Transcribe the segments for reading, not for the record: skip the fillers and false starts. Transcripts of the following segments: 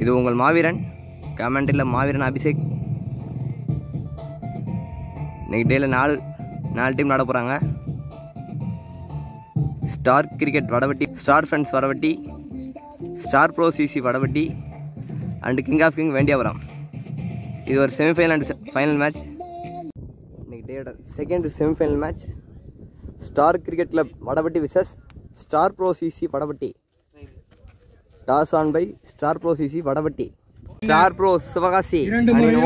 இது உங்கள் மாவீரன் கமெண்ட்ரியில் மாவீரன் அபிஷேக். இன்னைக்கு டேயில் நாலு டீம் நட போகிறாங்க. Star cricket Vadavatti, star friends Vadavatti, star bro CC Vadavatti and king of king வேண்டியவரம். இது ஒரு செமிஃபைனல் அண்ட் ஃபைனல் மேட்ச். இன்னைக்கு டேயோட second semifinal match. Star cricket club Vadavatti versus star bro CC Vadavatti. Toss won by star bro CC Vadavatti. Star bro Sivakasi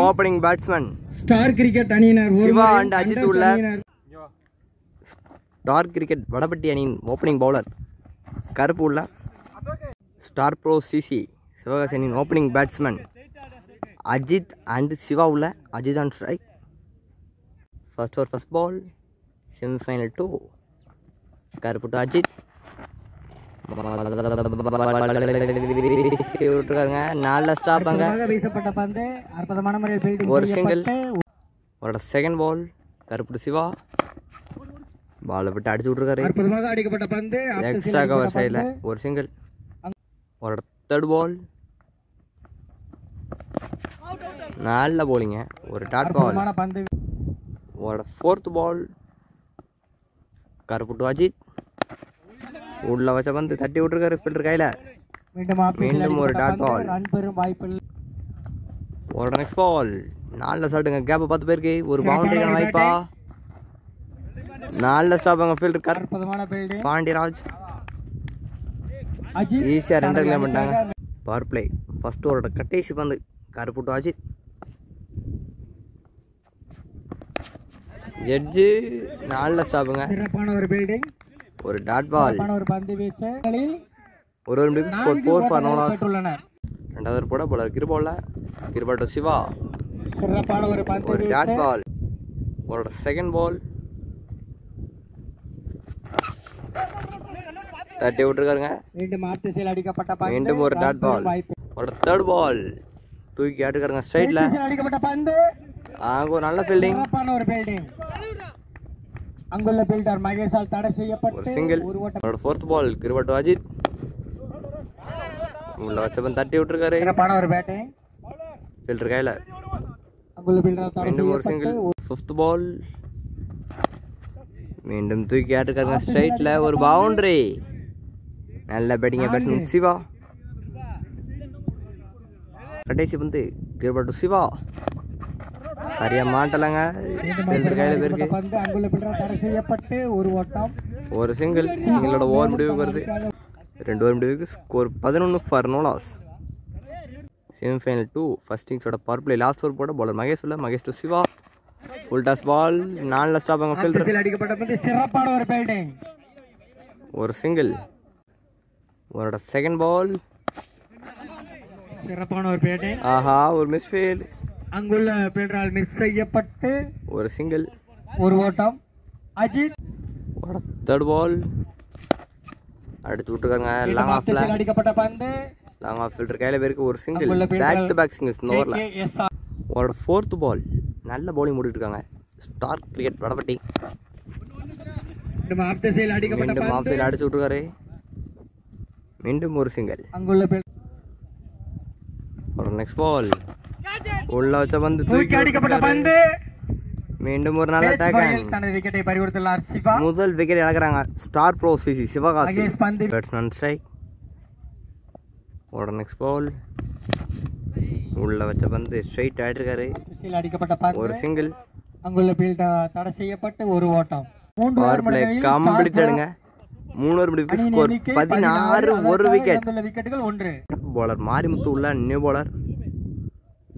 opening batsman, star cricket அணியினர் Siva and Ajith உள்ள star cricket வடவட்டி அணியின் opening bowler கருப்பு உள்ள star bro CC Sivakasi அணியின் opening batsman Ajith and Siva உள்ள Ajith on strike. First over first ball semifinal 2 கருப்பு to Ajith. விட்டுருக்காருங்க. நல்ல ஸ்டாப்பாங்க. ஒரு சிங்கிள். ஒரு செகண்ட் பால் கருப்பு டு சிவா. பாலை விட்டு அடிச்சு விட்டுருக்காரு. எக்ஸ்ட்ரா கவர் சைடில் ஒரு சிங்கிள். ஒரு தேர்ட் பால் நல்ல போலிங்க. ஒரு டாட் பால். ஒரு ஃபோர்த் பால் கருப்பு டு அஜித். உள்ள வச்ச பந்து தட்டி விட்டுருக்காரு ஃபீல்டர் கையில. மீண்டும் ஒரு டாட் பால். ஒரு நெக்ஸ்ட் பால். நல்ல ஷாட்டுங்க. கேப் 10 பேருக்கு ஒரு பவுண்டரிக்கான வாய்ப்பா. நல்ல ஸ்டாப்பாங்க ஃபீல்டர் பாண்டியராஜ். ஈஸியாக 2 கிலோ பண்ணிட்டாங்க. பவர் பிளே ஃபர்ஸ்ட் ஓவரோட கடைசி பந்து கருப்பு டு அஜித். ஜட்ஜு நல்ல ஸ்டாப்புங்க. ஒரு டாட் பால். ஒரு நிமிடம் ஸ்கோர் 4 ஃபார் நோ லாஸ். ரெண்டாவது போட போலர் கிருபால் டு சிவா. ஒரு டாட் பால். ஒரு செகண்ட் பால் தட்டி விட்டுருக்காருங்க. மீண்டும் ஒரு டாட் பால். ஒரு தேர்ட் பால் தூக்கி ஆட்டுக்காருங்க ஸ்ட்ரைட்ல. அங்க ஒரு நல்ல ஃபீல்டிங். அங்குள்ள ஃபீல்டர் மகேஷால் தடை செய்யப்பட்டு சிங்கிள். ஒரு fourth ball Kirupal to Ajith. உள்ள வச்சபன் தட்டி விட்டுருக்காரு. ஒரு பேட்டிங் ஃபீல்டர் கையில. அங்குள்ள ஃபீல்டர் தடை மீண்டும் ஒரு சிங்கிள். ஃபிஃப்த் பால் மீண்டும் தூக்கி ஆட்டுக்காருங்க ஸ்ட்ரைட்ல. ஒரு பவுண்டரி. நல்ல பேட்டிங் பேட்ஸ்மேன் சிவா. கடைசி பந்து கிருபால் டு சிவா. சரியா மாட்டலங்க. ஒரு சிங்கிள். சிங்கிளோட ஓவர் முடிவுக்கு வருது. 2 ஓவர் முடிவுக்கு score 11 for no loss. Semifinal 2 first இன்னிங்ஸோட பவர் பிளே லாஸ்ட் ஓவர் போட bowler Mahesh to Siva. Full toss ball. நல்ல ஸ்டாப்பாங்க ஃபீல்டர். ஒரு சிங்கிள். ஒரு செகண்ட் பால். சிறப்பான ஒரு பேட்டிங். ஆஹா ஒரு மிஸ் ஃபீல்ட். அங்குள்ள ஃபீல்டரால் மிஸ் செய்யப்பட்டு ஒரு சிங்கிள். ஒரு ஓட்டம் அஜித். ஒரு தேர்ட் பால் அடிச்சு விட்டுருக்காங்க. லாங் ஆஃப்ல அடிக்கப்பட்ட பந்து லாங் ஆஃப் ஃபீல்டர் கையில பேருக்கு ஒரு single. Back to back singles இந்த ஓவர்ல. ஒரு ஃபோர்த் பால் நல்ல பவுலிங் போட்டுட்டு இருக்காங்க ஸ்டார் கிரிக்கெட் வடவட்டி. மீண்டும் ஆஃப் சைடு அடிச்சு விட்டுருக்காரு. மீண்டும் ஒரு சிங்கிள். அங்குள்ள ஒரு நெக்ஸ்ட் பால் உள்ள வச்ச பந்து தூக்கி அடிக்கப்பட்ட பந்து. மீண்டும் ஒரு நல்ல டேக்கல். தனது விக்கெட்டை பறிகொடுத்துள்ளார் சிவா. முதல் விக்கெட் இழக்குறாங்க star bro CC Sivakasi. Batsman strike. ஒரு நெக்ஸ்ட் பால் உள்ள வச்ச பந்து ஸ்ட்ரைட் ஆயிட்டிருக்காரு. அடிக்கப்பட்ட பந்து ஒரு சிங்கிள். அங்குள்ள ஃபீல்டர் தடை செய்யப்பட்டு ஒரு ஓட்டம். பவர் பிளே கம்ப்ளீட் ஆடுங்க. 3 ஓவர் முடிவுக்கு ஸ்கோர் 16. ஒரு விக்கெட். விக்கெட்டுகள் 1. பவுலர் மாரிமுத்து உள்ள நியூ பவுலர்.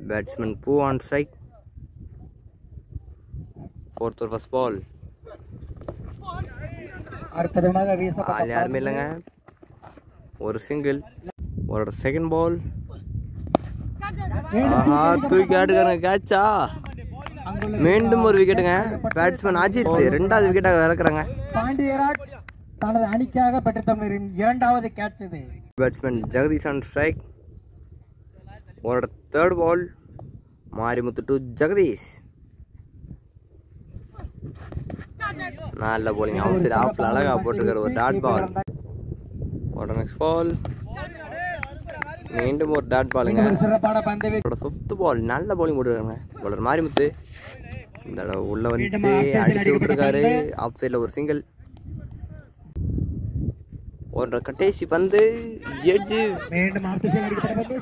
பேட்ஸ்மேன் பூ on strike. Fourth over first ball. யாருமே இல்லைங்க. ஒரு சிங்கிள். ஒரு செகண்ட் பால். ஆஹா தூக்கி ஆட்டுக்காரங்க கேட்சா. மீண்டும் ஒரு விக்கெட்டுங்க. பேட்ஸ்மேன் அஜித் 2வது விக்கெட்டாக இறக்குறாங்க. பாண்டியராஜ் தனது அணிக்காக பெற்ற தமிழரின் 2வது கேட்ச் இது. Batsman Jagadish on strike. ஒரு third ball Marimuthu to Jagadish. நல்ல போலிங். ஆஃப்ல அழகா போட்டுருக்காரு. ஒரு டாட் பால். ஒரு நெக்ஸ்ட் பால் மீண்டும் ஒரு டாட் பாலுங்க. சிறப்பான பந்து ஃபிஃப்த் பால் நல்ல பவுலிங் போட்டுருக்காங்க பவுலர் மாரிமுத்து. இந்த தடவை உள்ள வந்து அடிச்சு விட்டுருக்காரு. ஆஃப் சைடில் ஒரு சிங்கிள். ஒரு கடைசி பந்து எட்ஜ். மீண்டும் ஆஃப் சைடில் அடிக்கப்பட்ட பந்து.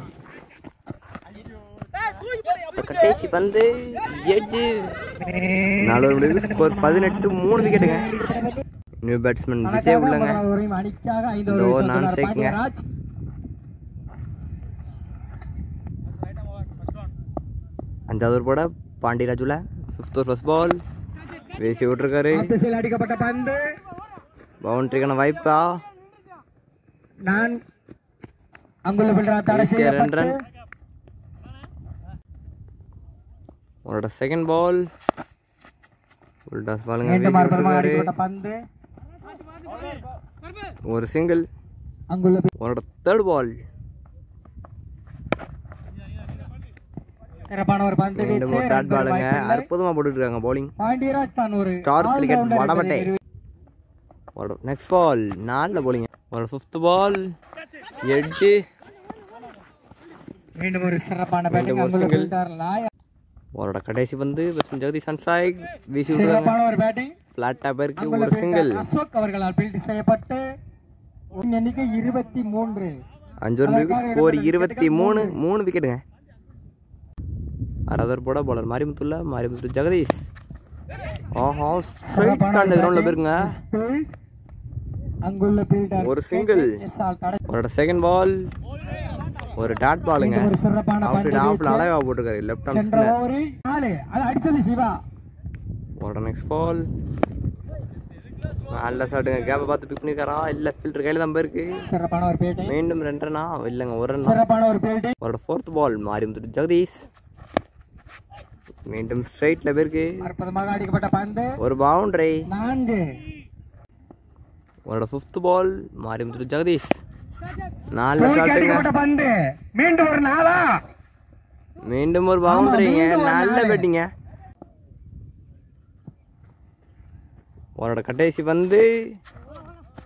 கடைசி பந்து எட்ஜ். 4 முடிவு. ஸ்கோர் 18-3 விக்கெட்டுங்க. நியூ பேட்ஸ்மேன் விஜய் உள்ளங்க. நான் சேர்க்குங்க. அஞ்சாவது ஒரு போட பாண்டியராஜுல 5th ஓவர் ஃபர்ஸ்ட் பால் வீசி விட்டுருக்காரு. அடிக்கப்பட்ட பந்து பவுண்டரிக்கான வாய்ப்பா. நான் அங்குள்ள பில்டர் தடை செய்யப்பட்டு. உன்னோட செகண்ட் பால் உல்டாஸ் பாலுங்க. அடிக்கப்பட்ட பந்து ஒரு சிங்கிள். அங்குள்ள உன்னோட தேர்ட் பால் சிறப்பான ஒரு பந்து. மீண்டும் ஒரு டாட் பாலுங்க. அற்புதமா போட்டுட்டு இருக்காங்க பவுலிங். பாண்டியராஜ் தான் ஒரு ஸ்டார் கிரிக்கெட் வடமட்டை. நெக்ஸ்ட் பால் நல்ல பவுலிங். ஒரு 5th பால் எட்ஜ். மீண்டும் ஒரு சிறப்பான பேட்டிங். அங்குள்ள பில்டர் லாயா. அவரோட கடைசி பந்து ஜெகதீஷ் சன்சாய் வீசி சிறப்பான ஒரு பேட்டிங். பிளாட் டாப் இருக்கு. ஒரு சிங்கிள். அசோக் அவர்களால் பீல்ட் செய்யப்பட்டு எண்ணிக்கை 23. 5 ஓவருக்கு ஸ்கோர் 23. 3 விக்கெட்டுங்க. 6வது போட பவுலர் மாரிமுத்து ஜெகதீஷ். ஆஹா ஸ்ட்ரைட்டா அந்த கிரவுண்ட்ல போயிருங்க. அங்குள்ள பில்டர் ஒரு சிங்கிள். அவரோட செகண்ட் பால் ஒரு டாட் பாலுங்க. ஆஃப்ல அழகா போட்டுருக்காரு. லெஃப்ட் ஆர்ம் அடிச்சது சிவா. அவரோட நெக்ஸ்ட் பால் நல்ல ஷாட்டுங்க. கேப்பை பார்த்து பிக் பண்ணிருக்காரா இல்ல ஃபீல்டர் கையில தான் போயிருக்கு. சிறப்பான ஒரு பேட்டிங். மீண்டும் 2 ரன்னா இல்லங்க 1 ரன். சிறப்பான ஒரு பேட்டிங். அவரோட 4th பால் மாரிமுத்து ஜெகதீஷ். மீண்டும் ஸ்ட்ரைட்ல போயிருக்கு. அற்புதமாக அடிக்கப்பட்ட பந்து. ஒரு பவுண்டரி. 4. அவரோட 5th பால் மாரிமுத்து ஜெகதீஷ். நல்ல ஷாட்டுங்க. பந்து மீண்டும் ஒரு 4. மீண்டும் ஒரு பவுண்டரிங்க. நல்ல பேட்டிங்க. அவரோட கடைசி பந்து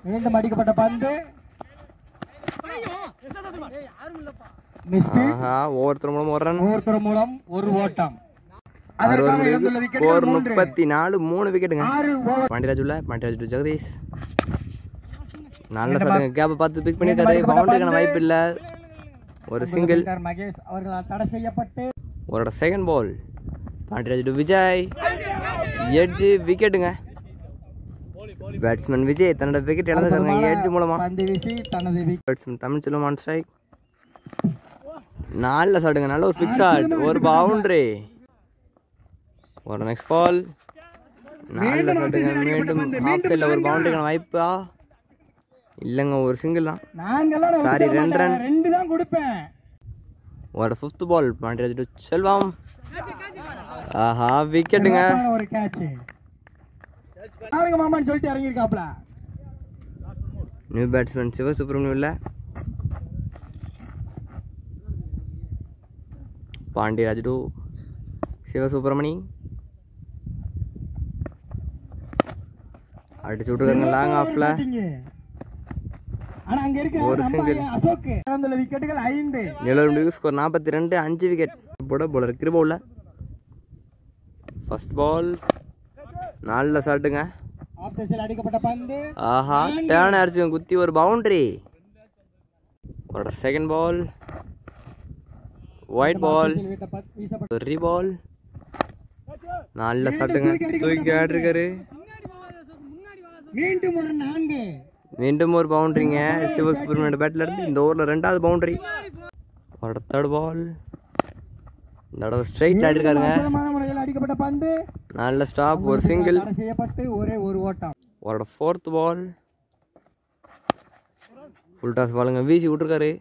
மீண்டும் அடிக்கப்பட்ட பந்து. ஒவ்வொருத்தர் மூலம் 1 ரன். ஒவ்வொருத்தர் மூலம் ஒரு ஓட்டம். ஸ்கோர் 34. 3 விக்கெட்டுங்க. பாண்டியராஜ் ஜெகதீஷ் நல்ல ஷாட்டுங்க. கேப்பை பார்த்து பிக் பண்ணிருக்காரு. பவுண்டரிக்கான வாய்ப்பு இல்ல. ஒரு சிங்கிள். மகேஷ் அவர்களால் தடை செய்யப்பட்டு. அவரோட second ball Pandiyaraj Vijay edge விக்கெட்டுங்க. பேட்ஸ்மேன் விஜய் தன்னோட விக்கெட் இழந்துருக்காங்க எட்ஜ் மூலமா. Batsman Tamilselvam on strike. நல்ல ஷாட்டுங்க. நல்ல ஒரு ஃபிக்ஸ் ஷாட். ஒரு பவுண்டரி. ஒரு நெக்ஸ்ட் பால் நல்ல ஷாட்டுங்க. மீண்டும் ஹாஃப் சைடில் ஒரு பவுண்டரிக்கான வாய்ப்பா இல்லைங்க. ஒரு சிங்கிள் தான். Sorry 2 run. ஒரு 5th பால் பாண்டியராஜ் செல்வம். ஆஹா விக்கெட்டுங்க. ஒரு கேட்ச். மாமான்னு சொல்லிட்டு இறங்கியிருக்காப்ல. நியூ பேட்ஸ்மேன் சிவசுப்ரமணியம் இல்ல பாண்டியராஜ் டு சிவசுப்ரமணி. அடிச்சு விட்டுருக்காங்க லாங் ஆஃப்ல. ஒரு சிங்கிள். விக்கெட்டுகள் 5. 7 ஸ்கோர் 42. 5 விக்கெட் போட பவுலர் கிருபவுல. ஃபர்ஸ்ட் பால் நல்ல ஷாட்டுங்க. அடிக்கப்பட்ட பந்து. ஆஹா டர்ன் அடிச்சு குத்தி ஒரு பவுண்டரி. அவரோட செகண்ட் பால் ஒயிட் பால். ஒரு பால் நல்ல ஷாட்டுங்க. தூக்கி ஆடிருக்காரு. மீண்டும் ஒரு பவுண்டரிங்க. சிவசுப்ரமணியோட பேட்ல இருந்து இந்த ஓவரில் 2வது பவுண்டரி. அவரோட தேர்ட் பால் இந்த தடவை ஸ்ட்ரைட் ஆடிருக்காருங்க. அடிக்கப்பட்ட பந்து. நல்ல ஸ்டாப். ஒரு சிங்கிள். ஒரே ஒரு ஓட்டம். அவரோட 4th பால் ஃபுல் டாஸ் பாலுங்க. வீசி விட்டுருக்காரு.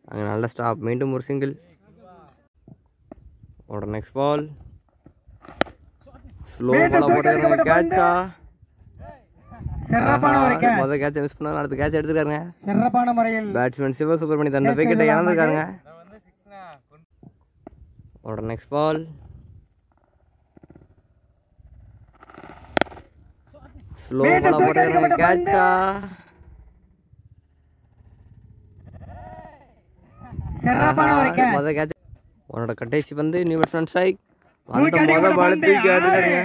அங்கே நல்ல ஸ்டாப். மீண்டும் ஒரு சிங்கிள். அவரோட நெக்ஸ்ட் பால் ஸ்லோ பாலாக போட்டுருக்காங்க. கேட்சா. முதல் கேட்சை மிஸ் பண்ணாலும் அடுத்த கேட்ச் எடுத்துருக்காருங்க. சிறப்பான முறையில் பேட்ஸ்மேன் சிவசுப்ரமணி தன்னோட விக்கெட்டை இழந்திருக்காருங்க. அவரோட நெக்ஸ்ட் பால் ஸ்லோ பாலாக போட்டுருக்காங்க. கேட்சா. சிறப்பான ஒரு catch. மொதல் கேட்ச். உன்னோட கடைசி வந்து நியூ பேட்ஸ்மேன் ஸ்ட்ரைக். வந்த மொதல் பால் தூக்கி ஆடுறாருங்க.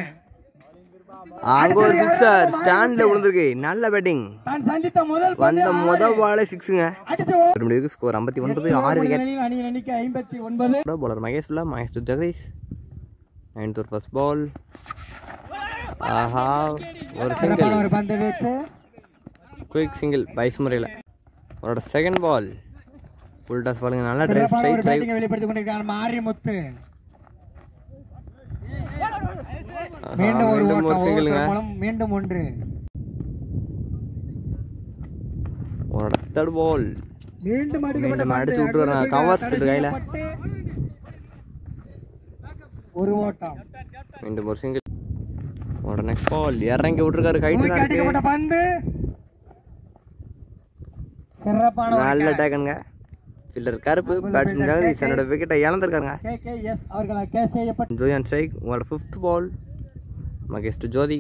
அங்க ஒரு சிக்ஸர் ஸ்டாண்ட்ல விழுந்திருக்கு. நல்ல பேட்டிங். தான் சந்தித்த முதல் வந்த மொதல் பாலே சிக்ஸுங்க. அடிச்சு ஸ்கோர் 59 6 விக்கெட். அணியின் எண்ணிக்கை 59. பவுலர் மகேஷ் உள்ள Mahesh to Jagadish. 9th over first ball. ஆஹா ஒரு சிங்கிள். ஒரு பந்து வீச்சு. குயிக் சிங்கிள் பைஸ் முறையில். அவரோட செகண்ட் பால் ஃபுல் டாஸ் பாலுங்க. நல்ல டிரைவ் சிறப்பான ஸ்ட்ரைட் ஒரு டிரைவ். பேட்டிங்கை வெளிப்படுத்திக் கொண்டிருக்கிறார் மாரிமுத்து. மீண்டும் ஒரு ஓட்டம் சிங்கிளுங்க. மூலம் மீண்டும் ஒன்று. அவரோட தேர்ட் பால் மீண்டும் மீண்டும் அடிச்சு விட்டுறாங்க. கவர் கையில ஒரு ஓட்டம். மீண்டும் ஒரு சிங்கிள். அவரோட நெக்ஸ்ட் பால் இறங்கி விட்டுருக்காரு. கைட்டு தான் இருக்கு. அடிக்கப்பட்ட பந்து சிறப்பான நல்ல டேக்கனுங்க. ஃபீல்டர் கருப்பு. பேட்ஸ்மேன் ஜெகதீஷ் தன்னோட விக்கெட்டை இழந்திருக்காருங்க. கேகேஎஸ் அவர்களால் கேட்ச் செய்யப்பட்ட ஜோதி அண்ட் ஸ்ட்ரைக். உங்களோட 5th பால் மகேஷ் டு ஜோதி.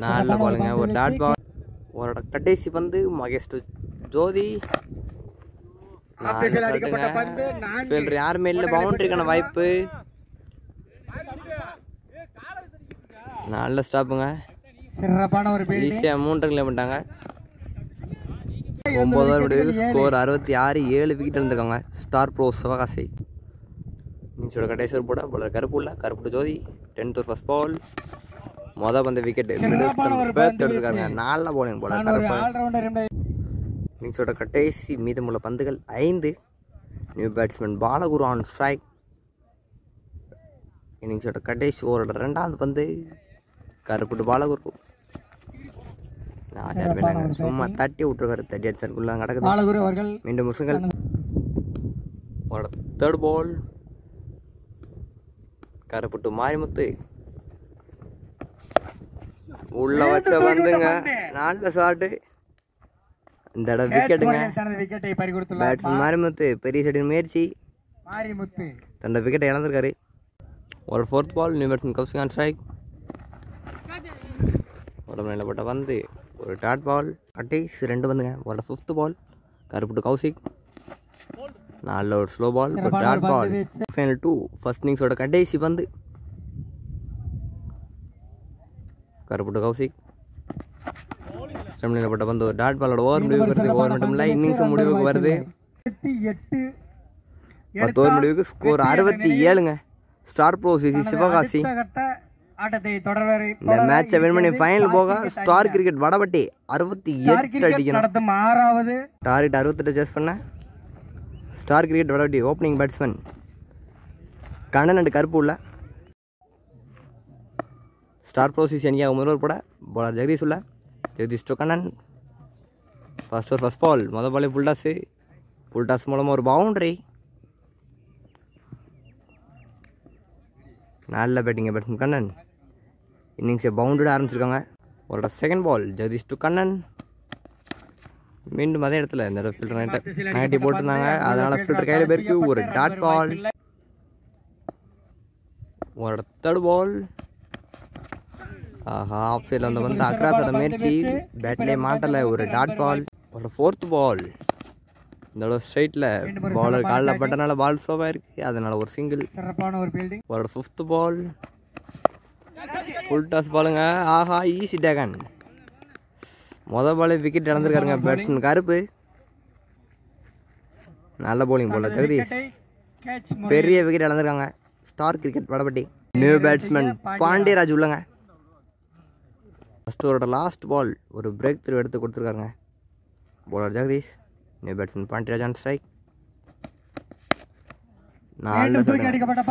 நல்ல பாலுங்க. ஒரு டாட் பால். உங்களோட கடைசி பந்து மகேஷ் டு ஜோதி. அடிக்கப்பட்ட பந்து ஃபீல்டர் யாருமே இல்லை. பவுண்டரிக்கான வாய்ப்பு. நல்ல ஸ்டாப்புங்க. சிறப்பான ஒரு பேட்டிங். ஈஸியா 3 ரன்ல பண்ணிட்டாங்க. 9 ஓவர் முடிவு. ஸ்கோர் 66 7 விக்கெட் இருந்திருக்காங்க. Star bro Sivakasi. இன்னிங்ஸோட கடைசி ஓவர் போட பவுலர் கருப்பு உள்ள கருப்பு ஜோதி. 10th over first ball. மொதல் பந்து விக்கெட் எடுத்துருக்காங்க. நல்ல பவுலிங் போல கருப்பு. இன்னிங்ஸோட கடைசி மீதமுள்ள பந்துகள் 5. New batsman Balaguru on strike. இன்னிங்ஸோட கடைசி ஓவரோட 2வது பந்து கருப்பு பாலகுரு. சும்மா தட்டி விட்டுருக்காரு. 38 சர்க்குள்ள கிடக்குது. பாலகுரு அவர்கள் மீண்டும் முசுங்கள். தேர்ட் பால் கருப்புட்டு மாரிமுத்து உள்ள வச்ச வந்துங்க. நல்ல ஷாட்டு. இந்த தடவை விக்கெட்டுங்க. தனது விக்கெட்டை பறிகொடுத்துள்ளார் பேட்ஸ்மேன் மாரிமுத்து பெரிய சைடின் முயற்சி. மாரிமுத்து தன்னோட விக்கெட்டை இழந்திருக்காரு. ஒரு 4th ball new batsman Kaushik on strike. உடம்பு நிலப்பட்ட வந்து ஒரு டாட் பால். கடைசி 2 பந்துங்க. ஒரு 5th பால் கருப்புட்டு கௌசிக். நல்ல ஒரு ஸ்லோ பால். ஒரு டாட் பால். ஃபைனல் 2 ஃபர்ஸ்ட் இன்னிங்ஸோட கடைசி பந்து கருப்புட்டு கௌசிக். ஸ்டெம் நிலப்பட்ட பந்து ஒரு டாட் பாலோட ஓவர் முடிவுக்கு வருது. ஓவர் மட்டும் இல்லை இன்னிங்ஸ் முடிவுக்கு வருது. 10 ஓவர் முடிவுக்கு. ஸ்கோர் 67ங்க. ஸ்டார் ப்ரோ சிவகாசி ஆட்டத்தை தொடர்வரை இந்த மேட்சை வின் பண்ணி ஃபைனல் போக ஸ்டார் கிரிக்கெட் வடபட்டி 68 அடிக்கணும். நடத்தும் 6வது டார்கெட் 68 சேஸ் பண்ண star cricket Vadapatti opening batsman Kannan and கருப்பு உள்ள. ஸ்டார் ப்ரோ சிசி அணியாக முதல்வர் போட பவுலர் ஜெகதீஷ் உள்ள. Jagadeesh to Kannan. First over first ball. மொதல் பாலே புல்டாஸு. புல்டாஸ் மூலமாக ஒரு பவுண்டரி. நல்ல பேட்டிங் பேட்ஸ்மேன் கண்ணன். இன்னிங்ஸை பவுண்டட் ஆரம்பிச்சிருக்காங்க. அவரோட second ball Jagadeesh to Kannan. மீண்டும் அதே இடத்துல இந்த ஃபில்டர் நெகட்டிவ் போட்டிருந்தாங்க. அதனால ஃபில்டர் கையில் போயிருக்கு. ஒரு டாட் பால். அவரோட தேர்ட் பால். ஆஹா ஆஃப் சைடில் வந்து அக்ராஸோட முயற்சி பேட்லேயே மாட்டலை. ஒரு டாட் பால். அவரோட 4th பால் இந்த ஸ்ட்ரைட்டில் பாலர் காலில் பட்டனால பால் ஸ்லோவாக இருக்குது. அதனால ஒரு சிங்கிள். சிறப்பான ஒரு ஃபீல்டிங். அவரோட 5th பால் ஃபுல் டாஸ் பாலுங்க. ஆஹா ஈஸி டேகன். மொதல் பாலே விக்கெட் இழந்திருக்காருங்க பேட்ஸ்மேன் கருப்பு. நல்ல பவுலிங் போல ஜெகதீஷ். பெரிய விக்கெட் இழந்திருக்காங்க. Star cricket Vadapatti. New batsman Pandiyaraj உள்ளங்க. ஃபர்ஸ்ட் ஓவரோட லாஸ்ட் பால் ஒரு பிரேக் த்ரூ எடுத்து கொடுத்துருக்காருங்க bowler Jagadish. New batsman Pandiyaraj on strike. நல்ல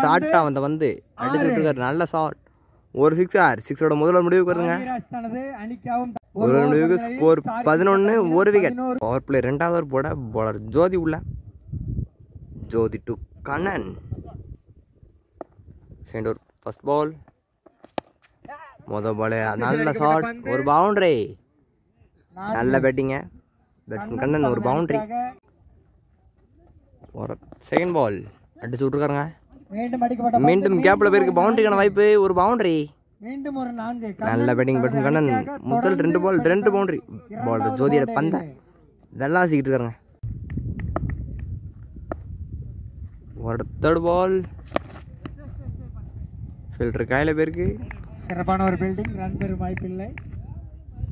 ஷாட்டாக வந்து அடிச்சு விட்டுருக்காரு. நல்ல ஷாட். ஒரு 6 முதல்ல முடிவுக்கு வருதுங்க. ஒரு முடிவுக்கு ஸ்கோர் 11 ஒரு விக்கெட். பவர் பிளே 2வது ஓவர் போட பவுலர் ஜோதி உள்ள. Jothi to Kannan. Second over first ball. முதல் பால் நல்ல ஷாட். ஒரு பவுண்டரி. நல்ல பேட்டிங்க பேட்ஸ்மேன் கண்ணன். ஒரு பவுண்டரி. ஒரு செகண்ட் பால் அடிச்சு விட்டுருக்காருங்க. மீண்டும் கேப்ல போயிருக்கு. பவுண்டரிக்கான வாய்ப்பு. ஒரு பவுண்டரி. மீண்டும் ஒரு 4. நல்ல பேட்டிங் பேட்ஸ்மேன் கண்ணன். முதல் 2 பால் 2 பவுண்டரி. பால் ஜோதியோட பந்தை இதெல்லாம் வச்சுக்கிட்டு இருக்காருங்க. ஒரு தேர்ட் பால் ஃபில்டர் கையில் போயிருக்கு. சிறப்பான ஒரு ஃபீல்டிங், ரன் பெறும் வாய்ப்பில்லை.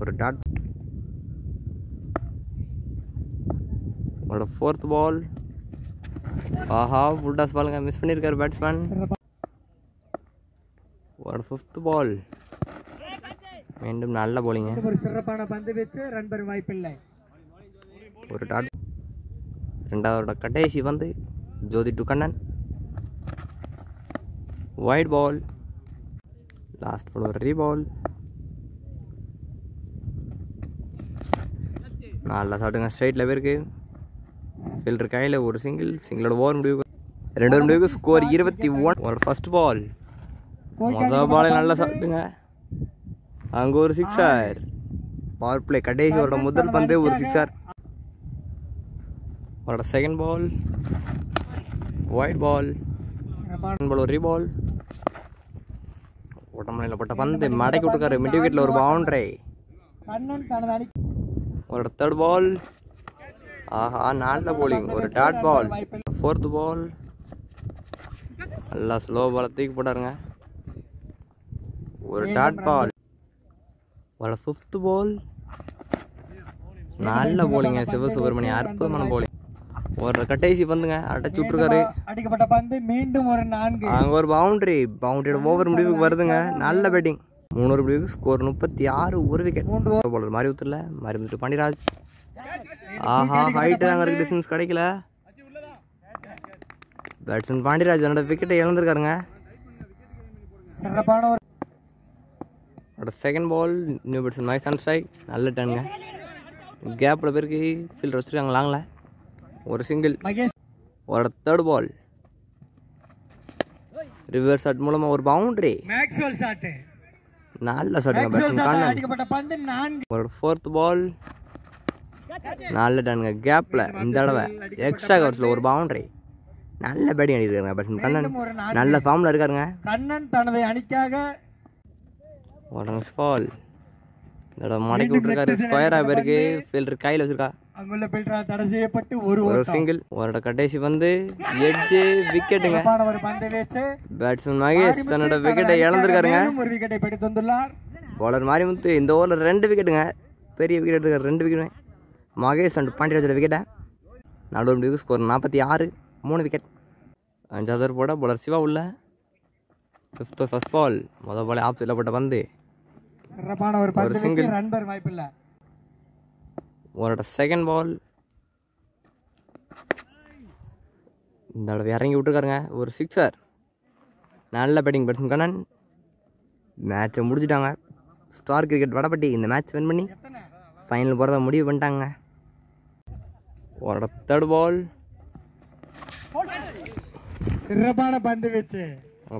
ஒரு டாட். ஒரு ஃபோர்த் பால். ஆஹா, ஃபுல் டாஸ் பாலுங்க, மிஸ் பண்ணியிருக்காரு பேட்ஸ்மேன். ஒரு ஃபிஃப்த் பால். மீண்டும் நல்ல போலிங்க. ஒரு சிறப்பான பந்து வீச்சு, ரன் பெறும் வாய்ப்பில்லை. ஒரு டாட். ரெண்டாவதோட கடைசி வந்து Jothi to Kannan. Wide ball. Last ball ஒரு ரீபால். நல்லா சாப்பிட்டுங்க, ஸ்ட்ரைட்டில் போயிருக்கு. ஃபீல்டர் கையில் ஒரு சிங்கிளோட ஓவர் முடிவு. 2 முடிவுக்கு ஸ்கோர் 21. ஒரு ஃபர்ஸ்ட் பால். மொதல் பாலை நல்லா சாப்பிட்டுங்க. அங்கே ஒரு சிக்ஸர். பவர் பிளே கடைசியோட முதல் பந்து ஒரு சிக்ஸர். அவரோட செகண்ட் பால். White ball. ஒரு ரீபால். உடம்புல பட்ட பந்து மடக்கி விட்டுருக்காரு. மிட் விக்கெட்டில் ஒரு பவுண்டரி. ஒரு தேர்ட் பால். ஆஹா, நல்ல போலிங். ஒரு டாட் பால். ஃபோர்த் பால். நல்லா ஸ்லோ பாலை தூக்கி போட்டாருங்க. ஒரு டாட் பால். ஒரு ஃபிஃப்த் பால். நல்ல போலிங்க சிவசுப்ரமணி, அற்புதமான போலிங். ஒரு கடைசி பந்துங்க, அடைச்சு விட்டுருக்காரு. அடிக்கப்பட்ட பந்து மீண்டும் ஒரு 4. அங்கே ஒரு பவுண்டரியோட ஓவர் முடிவுக்கு வருதுங்க. நல்ல பேட்டிங். 3 முடிவுக்கு ஸ்கோர் 36. ஒரு விக்கெட். பாலர் மாறி ஊத்துல மாறி வந்துட்டு பாண்டியராஜ். ஆஹா, ஹைட்டு அங்கே இருக்கு, டிஸ்டன்ஸ் கிடைக்கல. பேட்ஸ்மேன் பாண்டியராஜ் என்னோட விக்கெட்டை இழந்திருக்காருங்க. சிறப்பான ஒரு second ball. New batsman nice and strike. நல்ல டர்னுங்க. கேப்பில் பேருக்கு ஃபீல்டர் வச்சுருக்காங்க லாங்கில். ஒரு சிங்கிள். ஒரு தேர்ட் பால். ரிவர்ஸ் ஷாட் மூலமா ஒரு பவுண்டரி. Maxwell shot. நல்ல ஷாட்டுங்க பேட்ஸ்மேன். அடிக்கப்பட்ட பந்து 4. ஒரு ஃபோர்த் பால். நல்ல டன்ங்க கேப்ல. இந்த தடவை எக்ஸ்ட்ரா கவர்ஸ்ல ஒரு பவுண்டரி. நல்ல பேட்டிங் அடிக்கிறாங்க பேட்ஸ்மேன் கண்ணன். நல்ல ஃபார்ம்ல இருக்காருங்க. கண்ணன் தனது அணிக்காக ஒரு பால். இந்த தடவை மடக்கி விட்டுருக்காரு. ஸ்கொயரா பேருக்கு ஃபீல்டர் கையில் வச்சிருக்கா. அங்குள்ள ஃபீல்டர் தடை செய்யப்பட்டு ஒரு சிங்கிள். ஒரு கடைசி வந்து எட்ஜ் விக்கெட்டுங்க. ஒரு பந்து வீச்சு. பேட்ஸ்மேன் மகேஷ் தன்னோட விக்கெட்டை இழந்திருக்காருங்க. ஒரு விக்கெட்டை பெற்று தந்துள்ளார். பவுலர் மாரிமுத்து இந்த ஓவரில் 2 விக்கெட்டுங்க. பெரிய விக்கெட் எடுத்துக்காரு. 2 விக்கெட். மகேஷ் அண்ட் பாண்டியராஜோட விக்கெட்டை. 4 முடிவுக்கு ஸ்கோர் 46. 3 விக்கெட். 5வது போட பவுலர் சிவா உள்ள. First ball. முதல் பால் ஆஃப் சைடில் போட்ட பந்து. சிறப்பான ஒரு பந்து வீச்சு, ரன் பெற வாய்ப்பில்லை. ஒரு செகண்ட் பால். இந்த தடவை இறங்கி விட்டுருக்காருங்க. ஒரு சிக்ஸர். நல்ல பேட்டிங் பேட்ஸ்மேன் கண்ணன். மேட்சை முடிச்சுட்டாங்க. ஸ்டார் கிரிக்கெட் வடபட்டி இந்த மேட்ச் வின் பண்ணி ஃபைனல் போகிறத முடிவு பண்ணிட்டாங்க. ஒரு தேர்ட் பால். சிறப்பான பந்து வீச்சு.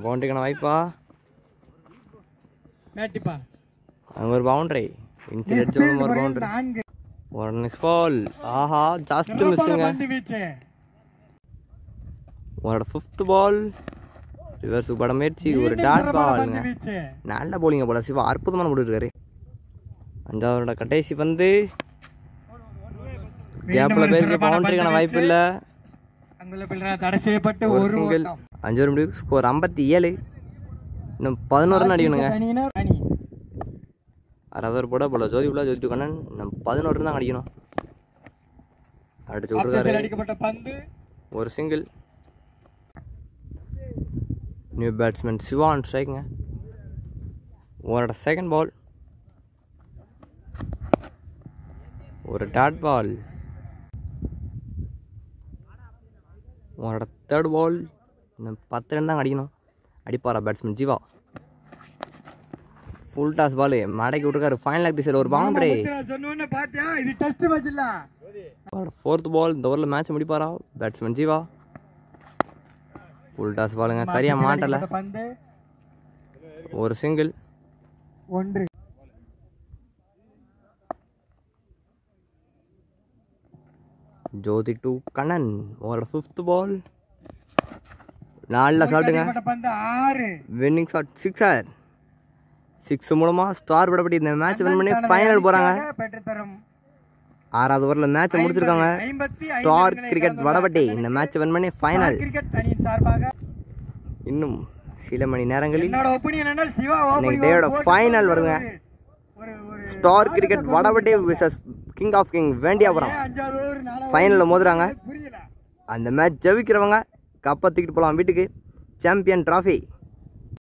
பவுண்டரிக்கான வாய்ப்பா. மேட்டிப்பா. அங்கே ஒரு பவுண்டரி. இன்சைட் ஒரு பவுண்டரி. 4. ஒரு நெக்ஸ்ட் பால். ஆஹா, ஜாஸ்ட் மிஸ்ஸுங்க. பந்து வீச்சு. ஒரு ஃபிஃப்த் பால். ரிவர்ஸ் பட முயற்சி. ஒரு டாட் பாலுங்க. நல்ல போலிங்க போல சிவா, அற்புதமான போட்டுருக்காரு. 5வதோட கடைசி பந்து. கேப்ல பேருக்கு பவுண்டரிக்கான வாய்ப்பு இல்லை. அங்குள்ள ஃபீல்டர் தடை செய்யப்பட்டு ஒரு ஒரு சிங்கிள். 5 முடிவுக்கு ஸ்கோர் 57. இன்னும் 11 ரன் அடிக்கணுங்க. 6வது போட போல ஜோதி உள்ள ஜோதி கண்ணன். நம்ம 11 ரன் தான் அடிக்கணும். அடிச்சு விட்டுருக்காரு. அடிக்கப்பட்ட பந்து. ஒரு single. New batsman Siva on ஸ்ட்ரைக்குங்க. ஒரு செகண்ட் பால். ஒரு டாட் பால். ஒரு தேர்ட் பால். இன்னும் 10 ரன் தான் அடிக்கணும். அடிப்பாரா batsman Jeeva. Full toss ball மடக்கி விட்டுருக்காரு. ஃபைனல் லெக் திசையில் ஒரு பவுண்டரி. சொன்னோன்னு பாத்தியா, இது டெஸ்ட் மேட்ச் இல்ல. Fourth ball. இந்த ஓவரில் மேட்ச் முடிப்பாரா பேட்ஸ்மேன் ஜீவா. ஃபுல் டாஸ் பாலுங்க, சரியா மாட்டல. ஒரு சிங்கிள். 1. Jothi to Kannan. ஒரு ஃபிஃப்த் பால். நல்ல ஷாட்டுங்க. பந்து 6. Winning shot. சிக்ஸர். 6 மூலமா ஸ்டார் வடபட்டி இந்த மேட்ச் வின் பண்ணி ஃபைனல் போறாங்க. பெற்று தரும் 6வது ஓவரில் மேட்சை முடிச்சிருக்காங்க. 55 ஸ்டார் கிரிக்கெட் வடவட்டி இந்த மேட்சை வின் பண்ணி ஃபைனல். கிரிக்கெட் அணியின் சார்பாக இன்னும் சில மணி நேரங்களில் என்னோட ஒப்பீனியன் என்ன சிவா இன்னைக்கு டேயோட ஃபைனல் வருங்க. Star cricket Vadavatti versus king of king Vendiyapuram 5வது ஓவர் 4வது ஃபைனலில் மோதுறாங்க. புரியல. அந்த மேட்ச் ஜெயிக்கிறவங்க கப்பை தூக்கிட்டு போகலாம் வீட்டுக்கு. Champion trophy